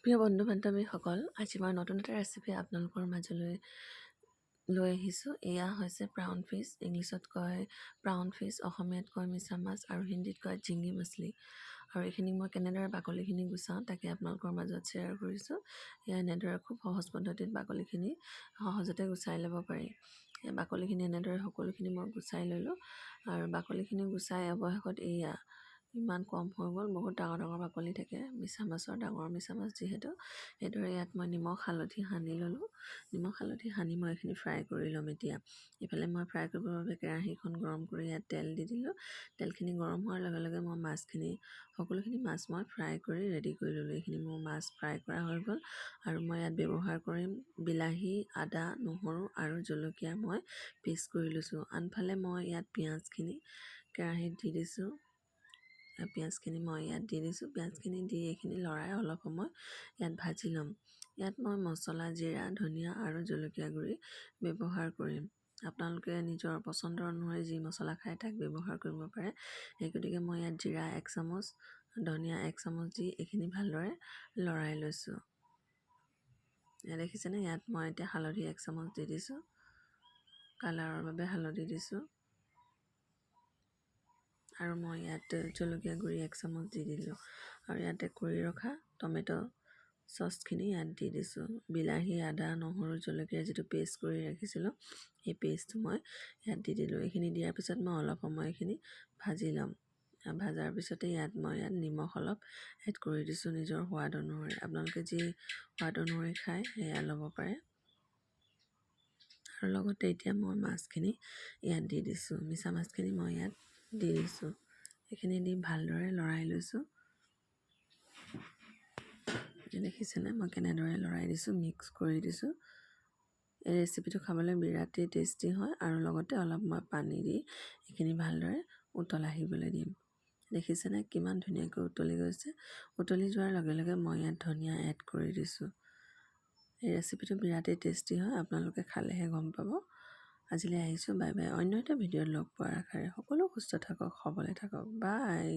প্ৰিয় বন্ধু বান্ধৱীসকল, আজি মই নতুন এটা ৰেচিপি আপোনালোকৰ মাজলৈ লৈ আহিছোঁ। এয়া হৈছে প্ৰাউন ফিছ। ইংলিছত কয় প্ৰাউন ফিছ, অসমীয়াত কয় মিছা মাছ আৰু হিন্দীত কয় ঝিঙি মাছলি। আৰু এইখিনি মই কেনেদৰে বাকলিখিনি গুচাওঁ তাকে আপোনালোকৰ মাজত শ্বেয়াৰ কৰিছোঁ। এয়া এনেদৰে খুব সহজ পদ্ধতিত বাকলিখিনি সহজতে গুচাই ল'ব পাৰি। এই বাকলিখিনি এনেদৰে সকলোখিনি মই গুচাই ল'লোঁ আৰু বাকলিখিনি গুচাই অৱশেষত এয়া ইমান কম হৈ গ'ল। বহুত ডাঙৰ ডাঙৰ বাকলি থাকে মিছা মাছৰ, ডাঙৰ মিছা মাছ যিহেতু। সেইদৰে ইয়াত মই নিমখ হালধি সানি ল'লোঁ। নিমখ হালধি সানি মই এইখিনি ফ্ৰাই কৰি ল'ম। এতিয়া ইফালে মই ফ্ৰাই কৰিবৰ বাবে কেৰাহীখন গৰম কৰি ইয়াত তেল দি দিলোঁ। তেলখিনি গৰম হোৱাৰ লগে লগে মই মাছখিনি সকলোখিনি মাছ মই ফ্ৰাই কৰি ৰেডি কৰি ল'লোঁ। এইখিনি মোৰ মাছ ফ্ৰাই কৰা হৈ গ'ল আৰু মই ইয়াত ব্যৱহাৰ কৰিম বিলাহী, আদা, নহৰু আৰু জলকীয়া মই পিচ কৰি লৈছোঁ। আনফালে মই ইয়াত পিঁয়াজখিনি কেৰাহীত দি দিছোঁ। পিঁয়াজখিনি মই ইয়াত দি দিছোঁ। পিঁয়াজখিনি দি এইখিনি লৰাই অলপ সময় ইয়াত ভাজি ল'ম। ইয়াত মই মছলা জিৰা, ধনিয়া আৰু জলকীয়া গুড়ি ব্যৱহাৰ কৰিম। আপোনালোকে নিজৰ পচন্দৰ অনুসৰি যি মছলা খায় তাক ব্যৱহাৰ কৰিব পাৰে। সেই গতিকে মই ইয়াত জিৰা 1 চামুচ, ধনিয়া 1 চামুচ দি এইখিনি ভালদৰে লৰাই লৈছোঁ। ইয়াত দেখিছেনে? ইয়াত মই এতিয়া হালধি 1 চামুচ দি দিছোঁ। কালাৰৰ বাবে হালধি দিছোঁ আৰু মই ইয়াত জলকীয়া গুড়ি 1 চামুচ দি দিলোঁ আৰু ইয়াতে কৰি ৰখা টমেটো চচখিনি ইয়াত দি দিছোঁ। বিলাহী, আদা, নহৰু, জলকীয়া যিটো পেষ্ট কৰি ৰাখিছিলোঁ সেই পেষ্টটো মই ইয়াত দি দিলোঁ। এইখিনি দিয়াৰ পিছত মই অলপ সময় এইখিনি ভাজি ল'ম। ভাজাৰ পিছতে ইয়াত নিমখ অলপ এড কৰি দিছোঁ নিজৰ সোৱাদ অনুসৰি। আপোনালোকে যি সোৱাদ অনুসৰি খায় সেয়া ল'ব পাৰে। আৰু লগতে এতিয়া মই মাছখিনি ইয়াত দি দিছোঁ। মিছা মাছখিনি মই ইয়াত দি দিছোঁ। এইখিনি দি ভালদৰে লৰাই লৈছোঁ। দেখিছেনে মই কেনেদৰে লৰাই দিছোঁ, মিক্স কৰি দিছোঁ। এই ৰেচিপিটো খাবলৈ বিৰাটেই টেষ্টি হয় আৰু লগতে অলপ মই পানী দি এইখিনি ভালদৰে উতল আহিবলৈ দিম। দেখিছেনে কিমান ধুনীয়াকৈ উতলি গৈছে। উতলি যোৱাৰ লগে লগে মই ইয়াত ধনিয়া এড কৰি দিছোঁ। এই ৰেচিপিটো বিৰাটেই টেষ্টি হয়, আপোনালোকে খালেহে গম পাব। আজিলৈ আহিছোঁ, বাই বাই। অন্য এটা ভিডিঅ'ত লগ পোৱাৰ আশাৰে সকলো সুস্থ থাকক, সবলে থাকক, বাই।